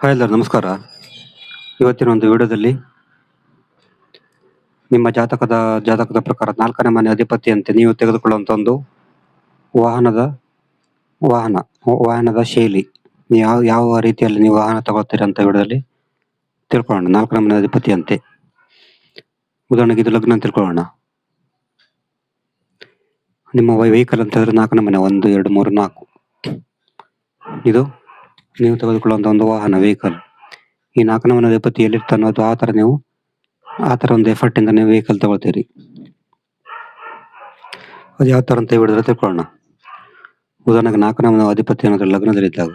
Hi ಎಲ್ಲರೂ ನಮಸ್ಕಾರ. ಇವತ್ತಿನ ಒಂದು ವಿಡಿಯೋದಲ್ಲಿ ನಿಮ್ಮ ಜಾತಕದ ಪ್ರಕಾರ 4ನೇ ಮನೆ ಅಧಿಪತಿಯಂತೆ ನೀವು ತೆಗೆದುಕೊಳ್ಳುವಂಥ ಒಂದು ವಾಹನದ ವಾಹನದ ಶೈಲಿ, ಯಾವ ರೀತಿಯಲ್ಲಿ ನೀವು ವಾಹನ ತಗೊಳ್ತೀರಿ ಅಂತ ವಿಡಿಯೋದಲ್ಲಿ ತಿಳ್ಕೊಳ್ಳೋಣ. 4ನೇ ಮನೆ ಅಧಿಪತಿಯಂತೆ ಉದಾಹರಣೆಗೆ ಇದು ಲಗ್ನ ಅಂತ ತಿಳ್ಕೊಳ್ಳೋಣ. ನಿಮ್ಮ ವೆಹಿಕಲ್ ಅಂತ ಹೇಳಿದ್ರೆ 4ನೇ ಮನೆ 1 2 3 4. ಇದು ನೀವು ತೆಗೆದುಕೊಳ್ಳುವಂಥ ಒಂದು ವಾಹನ ವೆಹಿಕಲ್. ಈ 4ನೇ ಮನೆ ಅಧಿಪತಿ ಎಲ್ಲಿರ್ತಾನೋ ಅದು ಆ ಥರ ಒಂದು ಎಫರ್ಟ್ ಇಂದ ನೀವು ವೆಹಿಕಲ್ ತಗೊಳ್ತೀರಿ. ಅದು ಯಾವ ಥರ ಅಂತ ಹೇಳಿದ್ರೆ ತಿಳ್ಕೊಳ್ಳೋಣ. ಉದಾಹರಣೆಗೆ 4ನೇ ಮನೆ ಅಧಿಪತಿ ಏನಾದರೂ ಲಗ್ನದಲ್ಲಿದ್ದಾಗ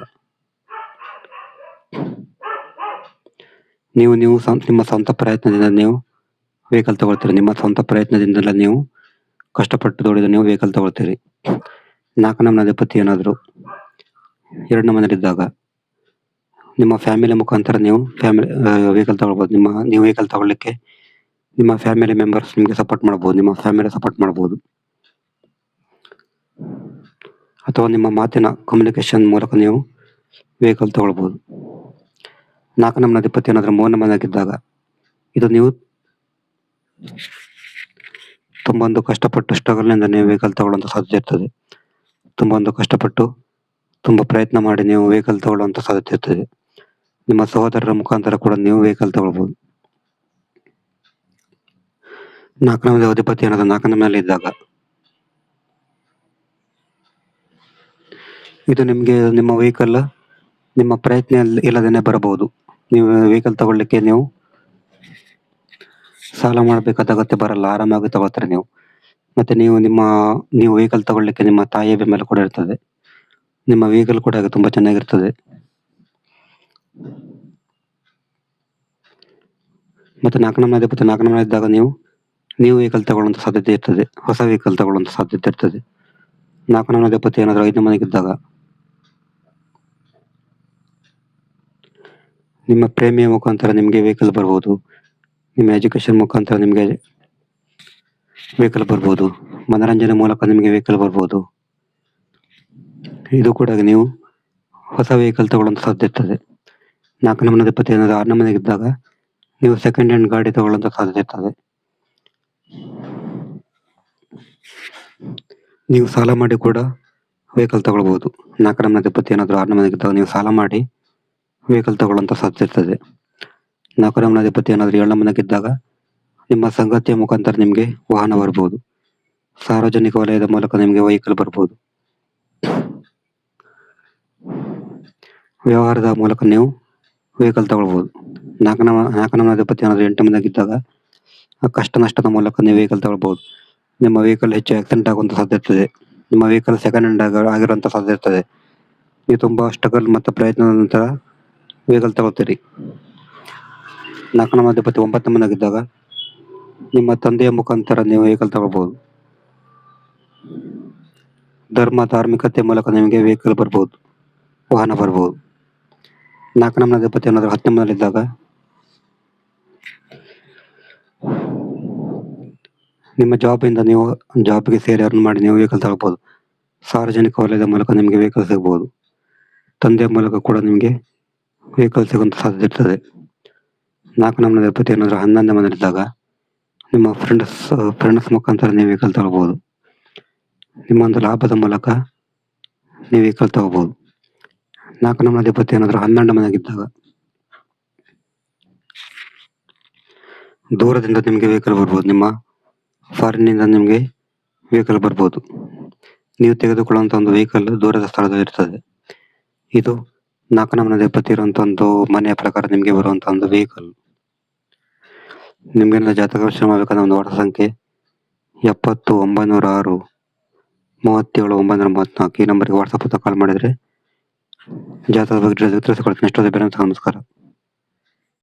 ನೀವು ನಿಮ್ಮ ಸ್ವಂತ ಪ್ರಯತ್ನದಿಂದ ನೀವು ವೆಹಿಕಲ್ ತಗೊಳ್ತೀರಿ. ನಿಮ್ಮ ಸ್ವಂತ ಪ್ರಯತ್ನದಿಂದಲೇ ನೀವು ಕಷ್ಟಪಟ್ಟು ದುಡಿದು ನೀವು ವೆಹಿಕಲ್ ತಗೊಳ್ತೀರಿ. 4ನೇ ಮನೆ ಅಧಿಪತಿ ಏನಾದರೂ 2ನೇ ಮನೆಯಲ್ಲಿದ್ದಾಗ ನಿಮ್ಮ ಫ್ಯಾಮಿಲಿ ಮುಖಾಂತರ ನೀವು ವೆಹಿಕಲ್ ತಗೊಳ್ಬೋದು. ನೀವು ವೆಹಿಕಲ್ ತಗೊಳ್ಳಿಕ್ಕೆ ನಿಮ್ಮ ಫ್ಯಾಮಿಲಿ ಮೆಂಬರ್ಸ್ ನಿಮಗೆ ಸಪೋರ್ಟ್ ಮಾಡ್ಬೋದು, ನಿಮ್ಮ ಫ್ಯಾಮಿಲಿ ಸಪೋರ್ಟ್ ಮಾಡ್ಬೋದು, ಅಥವಾ ನಿಮ್ಮ ಮಾತಿನ ಕಮ್ಯುನಿಕೇಶನ್ ಮೂಲಕ ನೀವು ವೆಹಿಕಲ್ ತಗೊಳ್ಬೋದು. 4ನೇ ಮನೆ ಅಧಿಪತಿ ಏನಾದರೂ 3ನೇ ಮನೆಯಾಗಿದ್ದಾಗ ಇದು ನೀವು ತುಂಬ ಒಂದು ಕಷ್ಟಪಟ್ಟು ಸ್ಟ್ರಗಲ್ನಿಂದ ನೀವು ವೆಹಿಕಲ್ ತಗೊಳ್ಳುವಂಥ ಸಾಧ್ಯತೆ ಇರ್ತದೆ. ತುಂಬ ಒಂದು ಕಷ್ಟಪಟ್ಟು ತುಂಬ ಪ್ರಯತ್ನ ಮಾಡಿ ನೀವು ವೆಹಿಕಲ್ ತಗೊಳ್ಳುವಂಥ ಸಾಧ್ಯತೆ ಇರ್ತದೆ. ನಿಮ್ಮ ಸಹೋದರರ ಮುಖಾಂತರ ಕೂಡ ನೀವು ವೆಹಿಕಲ್ ತಗೊಳ್ಬೋದು. 4ನೇ ಮನೆ ಅಧಿಪತಿ ಏನಾದರೂ 4ನೇ ಮನೆಯಲ್ಲಿ ಇದ್ದಾಗ ಇದು ನಿಮಗೆ ನಿಮ್ಮ ವೆಹಿಕಲ್ ನಿಮ್ಮ ಪ್ರಯತ್ನ ಇಲ್ಲದೇನೆ ಬರಬಹುದು. ನೀವು ವೆಹಿಕಲ್ ತಗೊಳ್ಳಿಕ್ಕೆ ನೀವು ಸಾಲ ಮಾಡಬೇಕಾದ ಅಗತ್ಯ ಬರಲ್ಲ, ಆರಾಮಾಗಿ ತಗೊಳ್ತಾರೆ ನೀವು. ಮತ್ತೆ ನೀವು ವೆಹಿಕಲ್ ತಗೊಳ್ಳಿಕ್ಕೆ ನಿಮ್ಮ ತಾಯಿಯ ಬೆಂಬಲ ಕೂಡ ಇರ್ತದೆ. ನಿಮ್ಮ ವೆಹಿಕಲ್ ಕೂಡ ತುಂಬಾ ಚೆನ್ನಾಗಿರ್ತದೆ. ಮತ್ತೆ 4ನೇ ಮನೆ ಅಧಿಪತಿ 4ನೇ ಮನೆ ಇದ್ದಾಗ ನೀವು ವೆಹಿಕಲ್ ತಗೊಳ್ಳುವಂಥ ಸಾಧ್ಯತೆ ಇರ್ತದೆ, ಹೊಸ ವೆಹಿಕಲ್ ತಗೊಳ್ಳುವಂಥ ಸಾಧ್ಯತೆ ಇರ್ತದೆ. 4ನೇ ಮನೆ ಅಧಿಪತಿ ಏನಾದರೂ 5ನೇ ಮನೆಗಿದ್ದಾಗ ನಿಮ್ಮ ಪ್ರೇಮಿಯ ಮುಖಾಂತರ ನಿಮಗೆ ವೆಹಿಕಲ್ ಬರ್ಬೋದು, ನಿಮ್ಮ ಎಜುಕೇಶನ್ ಮುಖಾಂತರ ನಿಮಗೆ ವೆಹಿಕಲ್ ಬರ್ಬೋದು, ಮನರಂಜನೆ ಮೂಲಕ ನಿಮಗೆ ವೆಹಿಕಲ್ ಬರ್ಬೋದು. ಇದು ಕೂಡ ನೀವು ಹೊಸ ವೆಹಿಕಲ್ ತಗೊಳ್ಳುವಂಥ ಸಾಧ್ಯತೆ ಇರ್ತದೆ. 4ನೇ ಮನೆ ಅಧಿಪತಿ ಏನಾದರೂ 6ನೇ ಮನೆಗಿದ್ದಾಗ ನೀವು ಸೆಕೆಂಡ್ ಹ್ಯಾಂಡ್ ಗಾಡಿ ತಗೊಳ್ಳುವಂಥ ಸಾಧ್ಯತೆ ಇರ್ತದೆ. ನೀವು ಸಾಲ ಮಾಡಿ ಕೂಡ ವೆಹಿಕಲ್ ತಗೊಳ್ಬೋದು. 4ನೇ ಮನೆ ಅಧಿಪತಿ ಏನಾದರೂ 6ನೇ ಮನೆಗಿದ್ದಾಗ ನೀವು ಸಾಲ ಮಾಡಿ ವೆಹಿಕಲ್ ತಗೊಳ್ಳುವಂಥ ಸಾಧ್ಯತೆ ಇರ್ತದೆ. 4ನೇ ಮನೆ ಅಧಿಪತಿ ಏನಾದರೂ 7ನೇ ಮನೆಗಿದ್ದಾಗ ನಿಮ್ಮ ಸಂಗಾತಿಯ ಮುಖಾಂತರ ನಿಮಗೆ ವಾಹನ ಬರ್ಬೋದು, ಸಾರ್ವಜನಿಕ ವಲಯದ ಮೂಲಕ ನಿಮಗೆ ವೆಹಿಕಲ್ ಬರ್ಬೋದು. ವ್ಯವಹಾರದ ಮೂಲಕ ನೀವು ವೆಹಿಕಲ್ ತಗೊಳ್ಬೋದು. 4ನೇ ಮನೆ ಅಧಿಪತಿ ಏನಾದರೂ 8ನೇ ಮನೆಗಿದ್ದಾಗ ಕಷ್ಟ ನಷ್ಟದ ಮೂಲಕ ನೀವು ವೆಹಿಕಲ್ ತಗೊಳ್ಬೋದು. ನಿಮ್ಮ ವೆಹಿಕಲ್ ಹೆಚ್ಚು ಆಕ್ಸಿಡೆಂಟ್ ಆಗುವಂಥ ಸಾಧ್ಯತೆ ಇರ್ತದೆ. ನಿಮ್ಮ ವೆಹಿಕಲ್ ಸೆಕೆಂಡ್ ಹ್ಯಾಂಡ್ ಆಗಿರುವಂಥ ಸಾಧ್ಯತೆ ಇರ್ತದೆ. ನೀವು ತುಂಬ ಸ್ಟ್ರಗಲ್ ಮತ್ತು ಪ್ರಯತ್ನದ ನಂತರ ವೆಹಿಕಲ್ ತಗೊಳ್ತೀರಿ. 4ನೇ ಮನೆ ಅಧಿಪತಿ 9ನೇ ಮನೆಯಾಗಿದ್ದಾಗ ನಿಮ್ಮ ತಂದೆಯ ಮುಖಾಂತರ ನೀವು ವೆಹಿಕಲ್ ತಗೊಳ್ಬೋದು. ಧಾರ್ಮಿಕತೆ ಮೂಲಕ ನಿಮಗೆ ವೆಹಿಕಲ್ ಬರ್ಬೋದು, ವಾಹನ ಬರ್ಬೋದು. 4ನೇ ಮನೆ ಅಧಿಪತಿ ಏನಾದರೂ 10ನೇ ಮನೆಯಲ್ಲಿದ್ದಾಗ ನಿಮ್ಮ ನೀವು ಜಾಬ್ಗೆ ಸೇರಿ ಅರ್ನ್ ಮಾಡಿ ನೀವು ವೆಹಿಕಲ್ ತಗೊಳ್ಬೋದು. ಸಾರ್ವಜನಿಕ ವಲಯದ ಮೂಲಕ ನಿಮಗೆ ವೆಹಿಕಲ್ ಸಿಗ್ಬೋದು. ತಂದೆಯ ಮೂಲಕ ಕೂಡ ನಿಮಗೆ ವೆಹಿಕಲ್ ಸಿಗುವಂಥ ಸಾಧ್ಯತೆ ಇರ್ತದೆ. 4ನೇ ಮನೆ ಅಧಿಪತಿ ಏನಾದರೂ 11ನೇ ಮನೆಯಲ್ಲಿದ್ದಾಗ ನಿಮ್ಮ ಫ್ರೆಂಡ್ಸ್ ಮುಖಾಂತರ ನೀವು ವೆಹಿಕಲ್ ತಗೊಳ್ಬೋದು. ನಿಮ್ಮ ಒಂದು ಲಾಭದ ಮೂಲಕ ನೀವು ವೆಹಿಕಲ್ ತಗೋಬಹುದು. 4ನೇ ಮನೆ ಅಧಿಪತಿ ಏನಾದರೂ 12ನೇ ಮನೆಯಾಗಿದ್ದಾಗ ದೂರದಿಂದ ನಿಮಗೆ ವೆಹಿಕಲ್ ಬರ್ಬೋದು. ನಿಮ್ಮ ಫಾರಿನ್ನಿಂದ ನಿಮಗೆ ವೆಹಿಕಲ್ ಬರ್ಬೋದು. ನೀವು ತೆಗೆದುಕೊಳ್ಳುವಂಥ ಒಂದು ವೆಹಿಕಲ್ ದೂರದ ಸ್ಥಳದಲ್ಲಿ ಇರ್ತದೆ. ಇದು 4ನೇ ಮನೆ ಅಧಿಪತಿ ಇರುವಂಥ ಒಂದು ಮನೆಯ ಪ್ರಕಾರ ನಿಮಗೆ ಬರುವಂಥ ಒಂದು ವೆಹಿಕಲ್. ನಿಮ್ಗೆ ಜಾತಕ ವಿಷಯ ಮಾಡಬೇಕಂದ್ರೆ ಒಂದು ವಾಟ್ಸ್ಆಪ್ ಸಂಖ್ಯೆ 70 906 37 934 ಈ ನಂಬರ್ಗೆ ವಾಟ್ಸಪ್ ಕಾಲ್ ಮಾಡಿದರೆ ಜಾತಕದ ಬಗ್ಗೆ ತಿಳಿಸಿಕೊಡ್ತೀನಿ. ಎಷ್ಟೊಂದು ಬೇರೆ ನಮಸ್ಕಾರ.